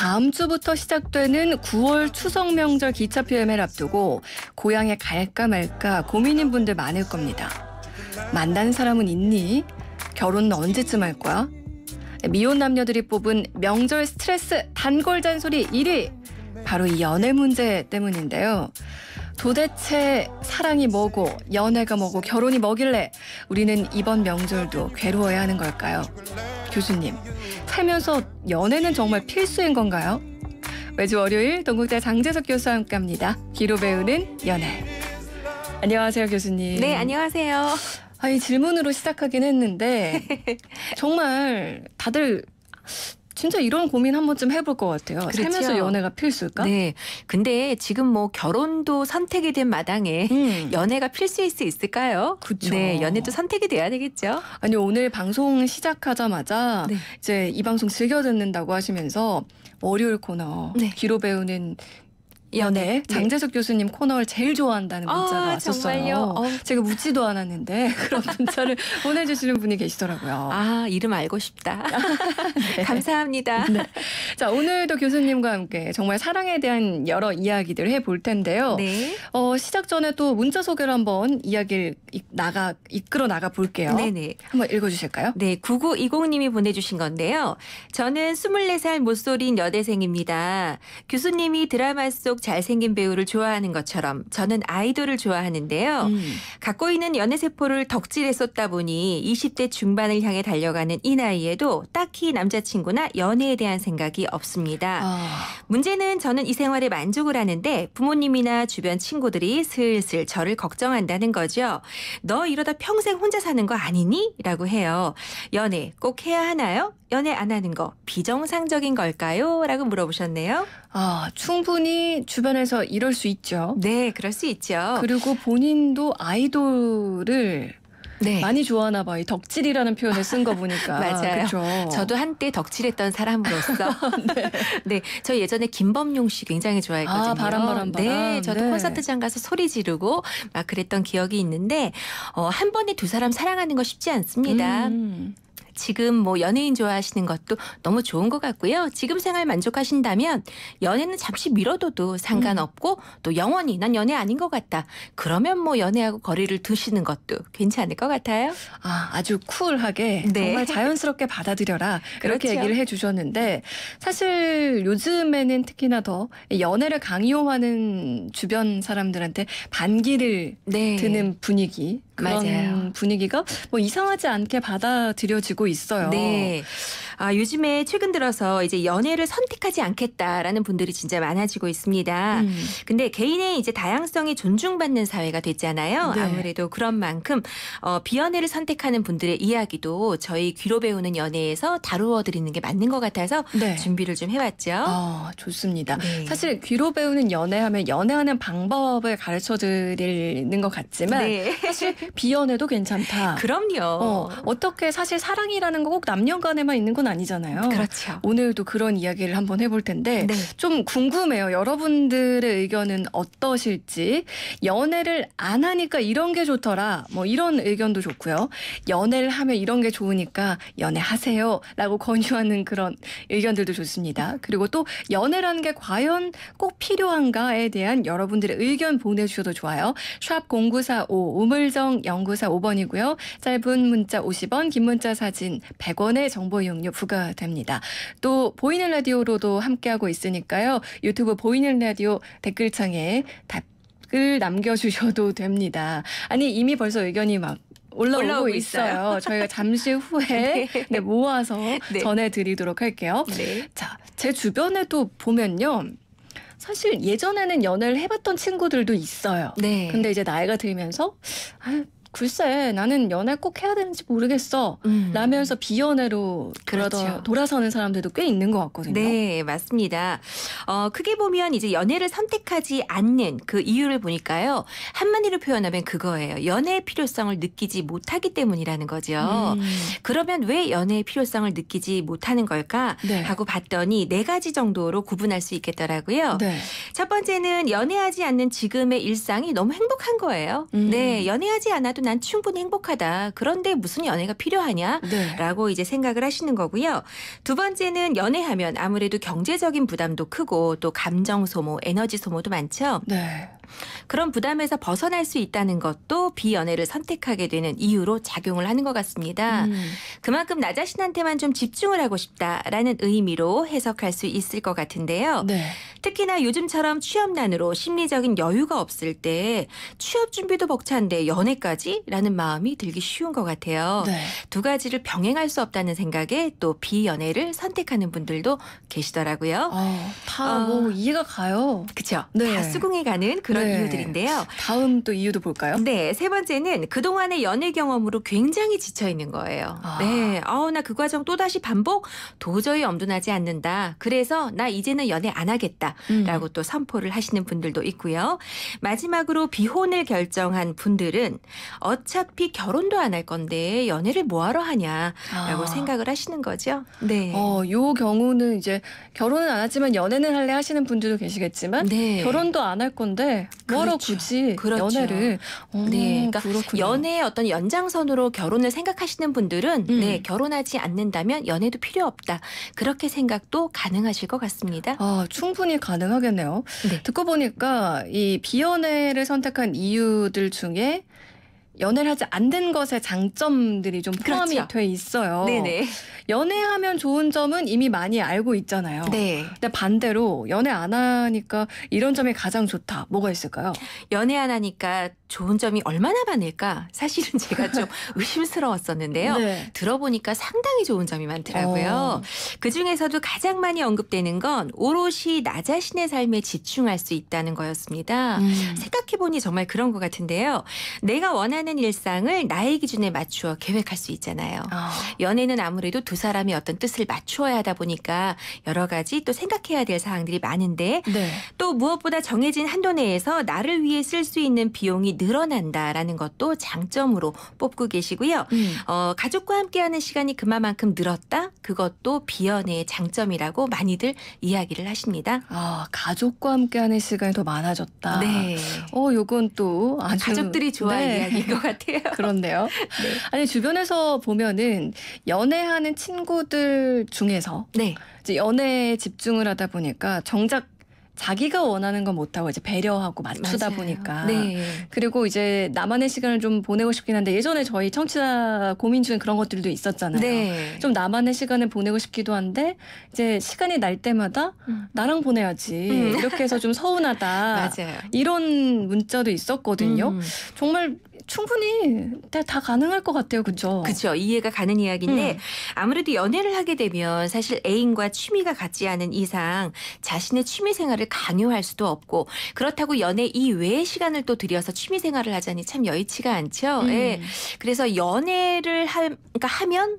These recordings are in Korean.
다음 주부터 시작되는 9월 추석 명절 기차표 예매를 앞두고 고향에 갈까 말까 고민인 분들 많을 겁니다. 만나는 사람은 있니? 결혼은 언제쯤 할 거야? 미혼 남녀들이 뽑은 명절 스트레스 단골 잔소리 1위! 바로 이 연애 문제 때문인데요. 도대체 사랑이 뭐고 연애가 뭐고 결혼이 뭐길래 우리는 이번 명절도 괴로워야 하는 걸까요? 교수님, 살면서 연애는 정말 필수인 건가요? 매주 월요일 동국대 장재석 교수와 함께합니다. 귀로 배우는 연애. 안녕하세요, 교수님. 네, 안녕하세요. 이 질문으로 시작하긴 했는데 정말 다들 진짜 이런 고민 한 번쯤 해볼 것 같아요. 그렇죠. 살면서 연애가 필수일까? 네. 근데 지금 뭐 결혼도 선택이 된 마당에 연애가 필수일 수 있을까요? 그렇죠. 네, 연애도 선택이 돼야 되겠죠. 아니, 오늘 방송 시작하자마자 네. 이제 이 방송 즐겨 듣는다고 하시면서 월요일 코너 네. 귀로 배우는 연애 장재석 교수님 코너를 제일 좋아한다는 문자가 왔었어요. 정말요? 제가 묻지도 않았는데 그런 문자를 보내주시는 분이 계시더라고요. 아, 이름 알고 싶다. 네. 감사합니다. 네. 자, 오늘도 교수님과 함께 정말 사랑에 대한 여러 이야기들을 해볼 텐데요. 네. 시작 전에 또 문자 소개를 한번 이야기를 이끌어 나가 볼게요. 네네. 한번 읽어주실까요? 네, 9920님이 보내주신 건데요. 저는 24살 못소린 여대생입니다. 교수님이 드라마 속 잘생긴 배우를 좋아하는 것처럼 저는 아이돌을 좋아하는데요. 갖고 있는 연애세포를 덕질에 쏟다 보니 20대 중반을 향해 달려가는 이 나이에도 딱히 남자친구나 연애에 대한 생각이 없습니다. 문제는 저는 이 생활에 만족을 하는데 부모님이나 주변 친구들이 슬슬 저를 걱정한다는 거죠. 너 이러다 평생 혼자 사는 거 아니니? 라고 해요. 연애 꼭 해야 하나요? 연애 안 하는 거 비정상적인 걸까요? 라고 물어보셨네요. 충분히 주변에서 이럴 수 있죠. 네, 그럴 수 있죠. 그리고 본인도 아이돌을 네. 많이 좋아하나 봐. 이 덕질이라는 표현을 쓴 거 보니까. 맞아요. 그렇죠. 저도 한때 덕질했던 사람으로서 네, 저 예전에 김범용 씨 굉장히 좋아했거든요. 바람. 네, 저도 네. 콘서트장 가서 소리 지르고 막 그랬던 기억이 있는데 한 번에 두 사람 사랑하는 거 쉽지 않습니다. 지금 뭐 연예인 좋아하시는 것도 너무 좋은 것 같고요. 지금 생활 만족하신다면 연애는 잠시 미뤄둬도 상관없고 또 영원히 난 연애 아닌 것 같다. 그러면 뭐 연애하고 거리를 두시는 것도 괜찮을 것 같아요. 아주 쿨하게 네. 정말 자연스럽게 받아들여라. 이렇게 그렇죠. 얘기를 해주셨는데 사실 요즘에는 특히나 더 연애를 강요하는 주변 사람들한테 반기를 네. 드는 분위기. 그런 맞아요. 분위기가 뭐 이상하지 않게 받아들여지고 있어요. 네. 요즘에 최근 들어서 이제 연애를 선택하지 않겠다라는 분들이 진짜 많아지고 있습니다. 근데 개인의 이제 다양성이 존중받는 사회가 됐잖아요. 네. 아무래도 그런 만큼 비연애를 선택하는 분들의 이야기도 저희 귀로 배우는 연애에서 다루어 드리는 게 맞는 것 같아서 네. 준비를 좀 해봤죠. 좋습니다. 네. 사실 귀로 배우는 연애하면 연애하는 방법을 가르쳐 드리는 것 같지만 네. 사실 비연애도 괜찮다. 그럼요. 어떻게 사실 사랑이라는 거 꼭 남녀 간에만 있는 건 아니잖아요. 그렇죠. 오늘도 그런 이야기를 한번 해볼 텐데 네. 좀 궁금해요. 여러분들의 의견은 어떠실지. 연애를 안 하니까 이런 게 좋더라. 뭐 이런 의견도 좋고요. 연애를 하면 이런 게 좋으니까 연애하세요. 라고 권유하는 그런 의견들도 좋습니다. 그리고 또 연애라는 게 과연 꼭 필요한가에 대한 여러분들의 의견 보내주셔도 좋아요. 샵 0945 우물정 0945번이고요. 짧은 문자 50원, 긴 문자 사진 100원의 정보 이용료 부과됩니다. 또 보이는 라디오로도 함께하고 있으니까요. 유튜브 보이는 라디오 댓글창에 댓글 남겨주셔도 됩니다. 아니 이미 벌써 의견이 막 올라오고 있어요. 저희가 잠시 후에 모아서 전해드리도록 할게요. 네. 자, 제 주변에도 보면요. 사실 예전에는 연애를 해봤던 친구들도 있어요. 네. 근데 이제 나이가 들면서 글쎄 나는 연애 꼭 해야 되는지 모르겠어 라면서 비연애로 그렇죠. 돌아서는 사람들도 꽤 있는 것 같거든요. 네, 맞습니다. 크게 보면 이제 연애를 선택하지 않는 그 이유를 보니까요. 한마디로 표현하면 그거예요. 연애의 필요성을 느끼지 못하기 때문이라는 거죠. 그러면 왜 연애의 필요성을 느끼지 못하는 걸까 네. 하고 봤더니 4가지 정도로 구분할 수 있겠더라고요. 네. 첫 번째는 연애하지 않는 지금의 일상이 너무 행복한 거예요. 네, 연애하지 않아도 난 충분히 행복하다. 그런데 무슨 연애가 필요하냐? 네. 라고 이제 생각을 하시는 거고요. 두 번째는 연애하면 아무래도 경제적인 부담도 크고 또 감정 소모, 에너지 소모도 많죠. 네. 그런 부담에서 벗어날 수 있다는 것도 비연애를 선택하게 되는 이유로 작용을 하는 것 같습니다. 그만큼 나 자신한테만 좀 집중을 하고 싶다라는 의미로 해석할 수 있을 것 같은데요. 네. 특히나 요즘처럼 취업난으로 심리적인 여유가 없을 때 취업 준비도 벅찬데 연애까지? 라는 마음이 들기 쉬운 것 같아요. 네. 두 가지를 병행할 수 없다는 생각에 또 비연애를 선택하는 분들도 계시더라고요. 다 뭐 이해가 가요. 그렇죠. 네. 다 수긍이 가는 그런 네. 이유들인데요. 다음 또 이유도 볼까요? 네, 세 번째는 그동안의 연애 경험으로 굉장히 지쳐 있는 거예요. 네, 나 그 과정 또다시 반복? 도저히 엄두나지 않는다. 그래서 나 이제는 연애 안 하겠다. 라고 또 선포를 하시는 분들도 있고요. 마지막으로 비혼을 결정한 분들은 어차피 결혼도 안 할 건데 연애를 뭐하러 하냐라고 생각을 하시는 거죠. 네. 요 경우는 이제 결혼은 안 하지만 연애는 할래 하시는 분들도 계시겠지만 네. 결혼도 안 할 건데 뭐하러 그렇죠. 굳이 그렇죠. 연애를. 네, 그러니까 그렇군요. 연애의 어떤 연장선으로 결혼을 생각하시는 분들은 네, 결혼하지 않는다면 연애도 필요 없다. 그렇게 생각도 가능하실 것 같습니다. 충분히 가능하겠네요. 네. 듣고 보니까 이 비연애를 선택한 이유들 중에 연애를 하지 않는 것의 장점들이 좀 포함이 그렇죠. 돼 있어요. 네네. 연애하면 좋은 점은 이미 많이 알고 있잖아요. 네. 근데 반대로 연애 안 하니까 이런 점이 가장 좋다. 뭐가 있을까요? 연애 안 하니까 좋은 점이 얼마나 많을까? 사실은 제가 좀 의심스러웠었는데요. 네. 들어보니까 상당히 좋은 점이 많더라고요. 그중에서도 가장 많이 언급되는 건 오롯이 나 자신의 삶에 집중할 수 있다는 거였습니다. 생각해보니 정말 그런 것 같은데요. 내가 원하는 일상을 나의 기준에 맞추어 계획할 수 있잖아요. 연애는 아무래도 두 사람이 어떤 뜻을 맞추어야 하다 보니까 여러 가지 또 생각해야 될 사항들이 많은데 네. 또 무엇보다 정해진 한도 내에서 나를 위해 쓸 수 있는 비용이 늘어난다라는 것도 장점으로 뽑고 계시고요. 가족과 함께하는 시간이 그만큼 늘었다? 그것도 비연애의 장점이라고 많이들 이야기를 하십니다. 가족과 함께하는 시간이 더 많아졌다. 네. 요건 또 아주 가족들이 좋아할 네. 이야기인 것 같아요. 그렇네요. 네. 아니 주변에서 보면은 연애하는 친구들 중에서 네. 이제 연애에 집중을 하다 보니까 정작 자기가 원하는 건 못하고 이제 배려하고 맞추다 맞아요. 보니까. 네. 그리고 이제 나만의 시간을 좀 보내고 싶긴 한데 예전에 저희 청취자 고민 중에 그런 것들도 있었잖아요. 네. 좀 나만의 시간을 보내고 싶기도 한데 이제 시간이 날 때마다 나랑 보내야지. 이렇게 해서 좀 서운하다. 맞아요. 이런 문자도 있었거든요. 정말 충분히 다 가능할 것 같아요. 그렇죠? 그렇죠. 이해가 가는 이야기인데 아무래도 연애를 하게 되면 사실 애인과 취미가 같지 않은 이상 자신의 취미 생활을 강요할 수도 없고 그렇다고 연애 이외의 시간을 또 들여서 취미 생활을 하자니 참 여의치가 않죠. 예. 그래서 연애를 하면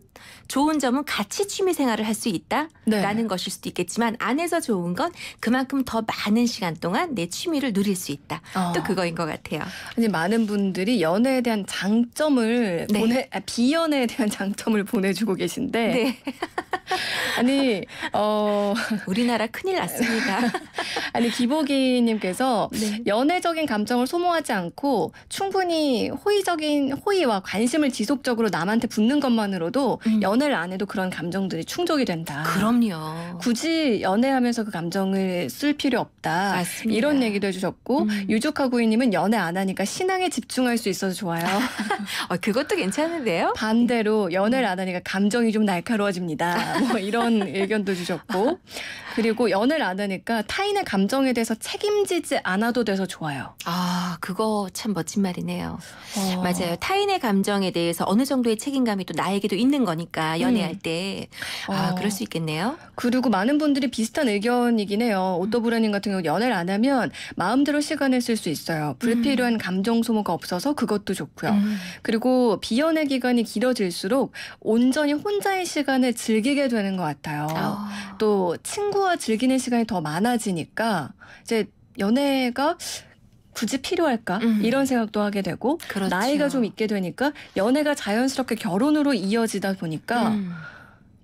좋은 점은 같이 취미 생활을 할 수 있다라는 네. 것일 수도 있겠지만 안에서 좋은 건 그만큼 더 많은 시간 동안 내 취미를 누릴 수 있다. 또 그거인 것 같아요. 아니, 많은 분들이 연애에 대한 장점을 네. 비연애에 대한 장점을 보내주고 계신데 네. 아니 우리나라 큰일 났습니다. 아니 기복이님께서 네. 연애적인 감정을 소모하지 않고 충분히 호의와 관심을 지속적으로 남한테 붓는 것만으로도 연애를 안 해도 그런 감정들이 충족이 된다. 그럼요. 굳이 연애하면서 그 감정을 쓸 필요 없다. 맞습니다. 이런 얘기도 해주셨고 유족하구이님은 연애 안 하니까 신앙에 집중할 수 있어서 좋아요. 그것도 괜찮은데요? 반대로 연애를 안 하니까 감정이 좀 날카로워집니다. 뭐 이런 의견도 주셨고 그리고 연애를 안 하니까 타인의 감정에 대해서 책임지지 않아도 돼서 좋아요. 그거 참 멋진 말이네요. 맞아요. 타인의 감정에 대해서 어느 정도의 책임감이 또 나에게도 있는 거니까 연애할 때. 그럴 수 있겠네요. 그리고 많은 분들이 비슷한 의견이긴 해요. 오토브라님 같은 경우 연애를 안 하면 마음대로 시간을 쓸 수 있어요. 불필요한 감정 소모가 없어서 그것도 좋고요. 그리고 비연애 기간이 길어질수록 온전히 혼자의 시간을 즐기게 되는 것 같아요. 또 친구와 즐기는 시간이 더 많아지니까 이제 연애가 굳이 필요할까? 이런 생각도 하게 되고 그렇죠. 나이가 좀 있게 되니까 연애가 자연스럽게 결혼으로 이어지다 보니까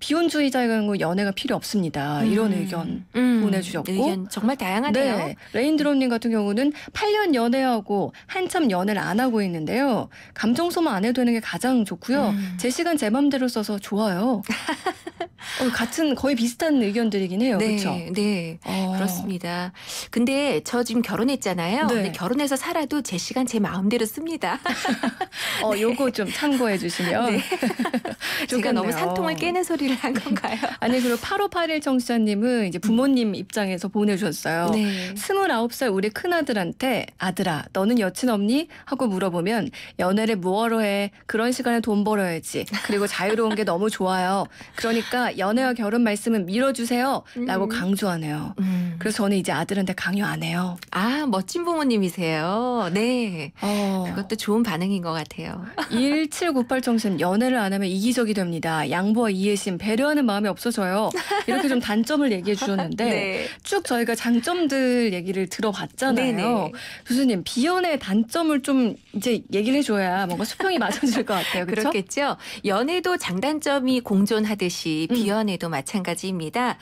비혼주의자의 경우 연애가 필요 없습니다. 이런 의견 보내주셨고. 의견 정말 다양하네요. 네. 레인드롭님 같은 경우는 8년 연애하고 한참 연애를 안 하고 있는데요. 감정 소모 안 해도 되는 게 가장 좋고요. 제 시간 제 맘대로 써서 좋아요. 같은 거의 비슷한 의견들이긴 해요. 네, 그렇죠? 네, 그렇습니다. 근데 저 지금 결혼했잖아요. 네. 근데 결혼해서 살아도 제 시간 제 마음대로 씁니다. 요거 좀 참고해 주시면 네. 제가 좋겠네요. 너무 산통을 깨는 소리를 한 건가요? 아니 그리고 8581 청취자님은 이제 부모님 입장에서 보내주셨어요. 네. 29살 우리 큰아들한테 아들아 너는 여친 없니? 하고 물어보면 연애를 뭐하러 해? 그런 시간에 돈 벌어야지. 그리고 자유로운 게 너무 좋아요. 그러니까 연애와 결혼 말씀은 밀어주세요. 라고 강조하네요. 그래서 저는 이제 아들한테 강요 안 해요. 아, 멋진 부모님이세요. 네. 그것도 좋은 반응인 것 같아요. 1798 청취자님 연애를 안 하면 이기적이 됩니다. 양보와 이해심, 배려하는 마음이 없어져요. 이렇게 좀 단점을 얘기해 주셨는데 네. 쭉 저희가 장점들 얘기를 들어봤잖아요. 네네. 교수님 비연의 단점을 좀 이제 얘기를 해줘야 뭔가 수평이 맞아질 것 같아요. 그렇죠? 그렇겠죠. 연애도 장단점이 공존하듯이 비연애도 마찬가지입니다.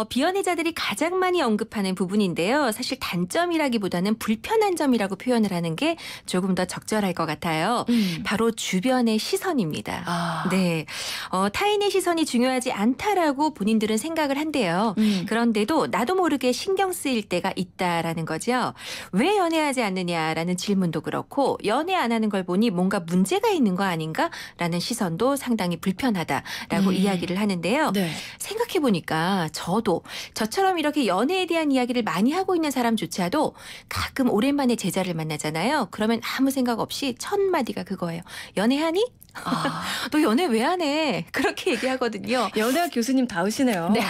비연애자들이 가장 많이 언급하는 부분인데요. 사실 단점이라기보다는 불편한 점이라고 표현을 하는 게 조금 더 적절할 것 같아요. 바로 주변의 시선입니다. 네, 타인의 시선이 중요하지 않다라고 본인들은 생각을 한대요. 그런데도 나도 모르게 신경 쓰일 때가 있다라는 거죠. 왜 연애하지 않느냐라는 질문도 그렇고 연애 안 하는 걸 보니 뭔가 문제가 있는 거 아닌가라는 시선도 상당히 불편하다라고 이야기를 하는데요. 네. 생각해보니까 저처럼 이렇게 연애에 대한 이야기를 많이 하고 있는 사람조차도 가끔 오랜만에 제자를 만나잖아요. 그러면 아무 생각 없이 첫 마디가 그거예요. 연애하니? 너 연애 왜 안 해? 그렇게 얘기하거든요. 연애학 교수님 다우시네요. 네.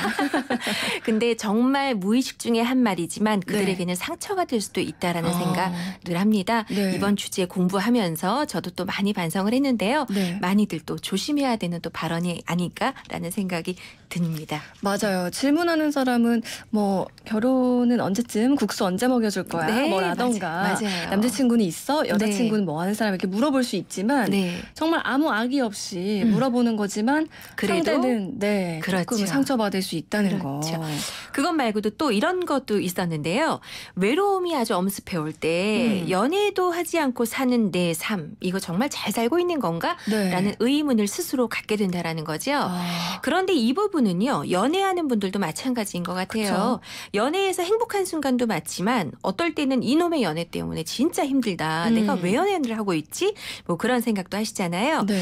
근데 정말 무의식 중에 한 말이지만 그들에게는 상처가 될 수도 있다라는 생각을 합니다. 네. 이번 주제 공부하면서 저도 또 많이 반성을 했는데요. 네. 많이들 또 조심해야 되는 또 발언이 아닐까라는 생각이 듭니다. 맞아요. 질문하는 사람은 뭐 결혼은 언제쯤 국수 언제 먹여줄 거야? 네, 뭐라던가 맞아요. 남자친구는 있어? 여자친구는 뭐 하는 사람? 이렇게 물어볼 수 있지만 네. 정말 아무 악의 없이 물어보는 거지만 그래도 상대는 그렇죠. 조금 상처받을 수 있다는 그렇죠. 거. 그것 말고도 또 이런 것도 있었는데요. 외로움이 아주 엄습해 올 때 연애도 하지 않고 사는 내 삶 이거 정말 잘 살고 있는 건가? 네. 라는 의문을 스스로 갖게 된다라는 거죠. 그런데 이 부분은요. 연애하는 분들도 마찬가지인 것 같아요. 그쵸. 연애에서 행복한 순간도 많지만 어떨 때는 이놈의 연애 때문에 진짜 힘들다. 내가 왜 연애를 하고 있지? 뭐 그런 생각도 하시잖아요. 네.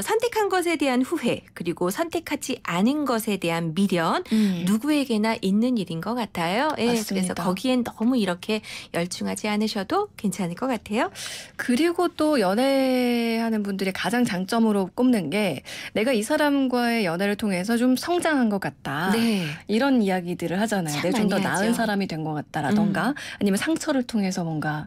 선택한 것에 대한 후회 그리고 선택하지 않은 것에 대한 미련 누구에게나 있는 일인 것 같아요. 예, 맞습니다. 그래서 거기엔 너무 이렇게 열중하지 않으셔도 괜찮을 것 같아요. 그리고 또 연애하는 분들이 가장 장점으로 꼽는 게 내가 이 사람과의 연애를 통해서 좀 성장한 것 같다. 네. 이런 이야기들을 하잖아요. 참 내가 좀 더 많이 나은 하죠. 사람이 된 것 같다라던가 아니면 상처를 통해서 뭔가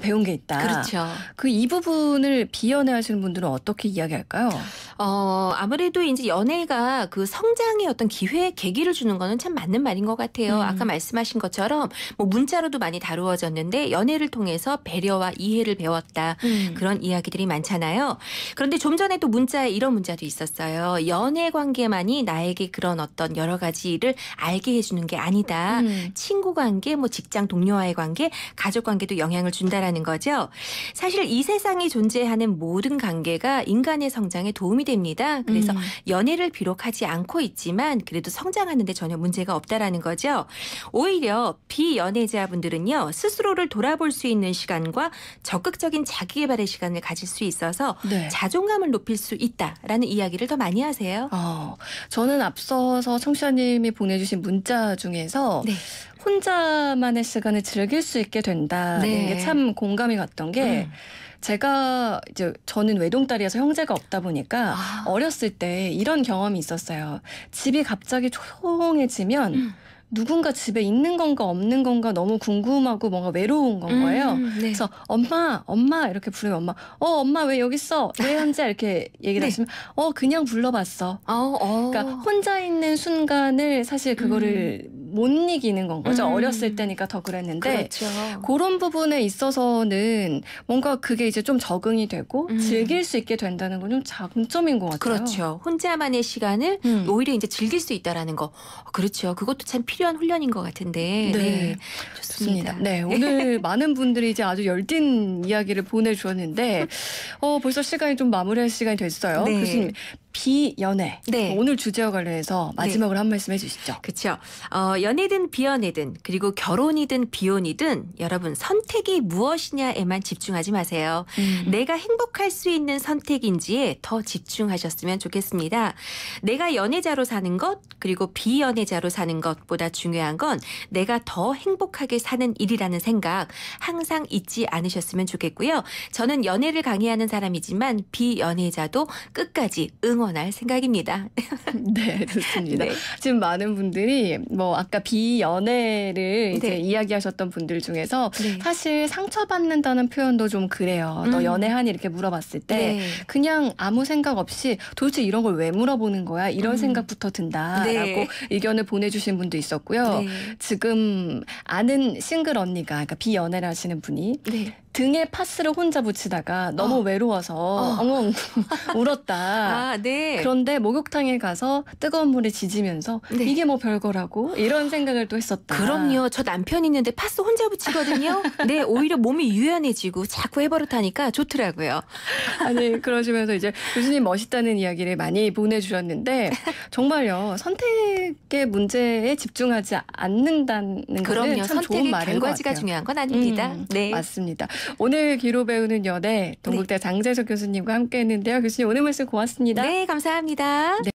배운 게 있다. 그렇죠. 이 부분을 비연애하시는 분들은 어떻게 이야기할까요? 아무래도 이제 연애가 그 성장의 어떤 기회, 계기를 주는 거는 참 맞는 말인 것 같아요. 아까 말씀하신 것처럼 뭐 문자로도 많이 다루어졌는데 연애를 통해서 배려와 이해를 배웠다. 그런 이야기들이 많잖아요. 그런데 좀 전에 또 문자에 이런 문자도 있었어요. 연애 관계만이 나에게 그런 어떤 여러 가지를 알게 해주는 게 아니다. 친구 관계, 뭐 직장 동료와의 관계, 가족 관계도 영향을 준다라는 거죠. 사실 이 세상에 존재하는 모든 관계가 인간의 성장에 도움이 됩니다. 그래서 연애를 비록 하지 않고 있지만 그래도 성장하는 데 전혀 문제가 없다라는 거죠. 오히려 비연애자분들은요. 스스로를 돌아볼 수 있는 시간과 적극적인 자기개발의 시간을 가질 수 있어서 네. 자존감을 높일 수 있다라는 이야기를 더 많이 하세요. 저는 앞서서 청취자님이 보내주신 문자 중에서 네. 혼자만의 시간을 즐길 수 있게 된다는 네. 게 참 공감이 갔던 게 저는 외동딸이어서 형제가 없다 보니까 어렸을 때 이런 경험이 있었어요. 집이 갑자기 조용해지면 누군가 집에 있는 건가 없는 건가 너무 궁금하고 뭔가 외로운 건 거예요. 네. 그래서 엄마 이렇게 부르면 엄마 왜 여기 있어? 왜 현재 이렇게 얘기를 네. 하시면 그냥 불러봤어. 그러니까 혼자 있는 순간을 사실 그거를 못 이기는 건 거죠. 어렸을 때니까 더 그랬는데 그렇죠. 그런 부분에 있어서는 뭔가 그게 이제 좀 적응이 되고 즐길 수 있게 된다는 건 좀 장점인 것 같아요. 그렇죠. 혼자만의 시간을 오히려 이제 즐길 수 있다라는 거. 그렇죠. 그것도 참 필요한 훈련인 것 같은데. 네. 좋습니다. 네, 오늘 많은 분들이 이제 아주 열띤 이야기를 보내주셨는데 벌써 시간이 좀 마무리할 시간이 됐어요. 네. 교수님, 비연애. 네. 오늘 주제와 관련해서 마지막으로 한 말씀 해주시죠. 그렇죠. 연애든 비연애든 그리고 결혼이든 비혼이든 여러분 선택이 무엇이냐에만 집중하지 마세요. 내가 행복할 수 있는 선택인지에 더 집중하셨으면 좋겠습니다. 내가 연애자로 사는 것 그리고 비연애자로 사는 것보다 중요한 건 내가 더 행복하게 사는 일이라는 생각 항상 잊지 않으셨으면 좋겠고요. 저는 연애를 강의하는 사람이지만 비연애자도 끝까지 응원할 생각입니다. 네, 좋습니다. 네. 지금 많은 분들이 아까 비연애를 이제 네. 이야기하셨던 분들 중에서 네. 사실 상처받는다는 표현도 좀 그래요. 너 연애하니? 이렇게 물어봤을 때 네. 그냥 아무 생각 없이 도대체 이런 걸 왜 물어보는 거야? 이런 생각부터 든다라고 네. 의견을 보내주신 분도 있었고요. 네. 지금 아는 싱글 언니가 그러니까 비연애를 하시는 분이 네. 등에 파스를 혼자 붙이다가 너무 외로워서 엉엉 울었다. 아, 네. 그런데 목욕탕에 가서 뜨거운 물에 지지면서 네. 이게 뭐 별거라고 이런 생각을 또 했었다. 그럼요. 저 남편 있는데 파스 혼자 붙이거든요. 네, 오히려 몸이 유연해지고 자꾸 해버릇하니까 좋더라고요. 아니 그러시면서 이제 교수님 멋있다는 이야기를 많이 보내주셨는데 정말요 선택의 문제에 집중하지 않는다는 거는 그럼요. 참 좋은 선택의 말인 것 결과지가 같아요. 중요한 건 아닙니다. 네. 맞습니다. 오늘 귀로 배우는 연애 동국대 장재석 교수님과 함께했는데요. 교수님 오늘 말씀 고맙습니다. 네, 감사합니다. 네.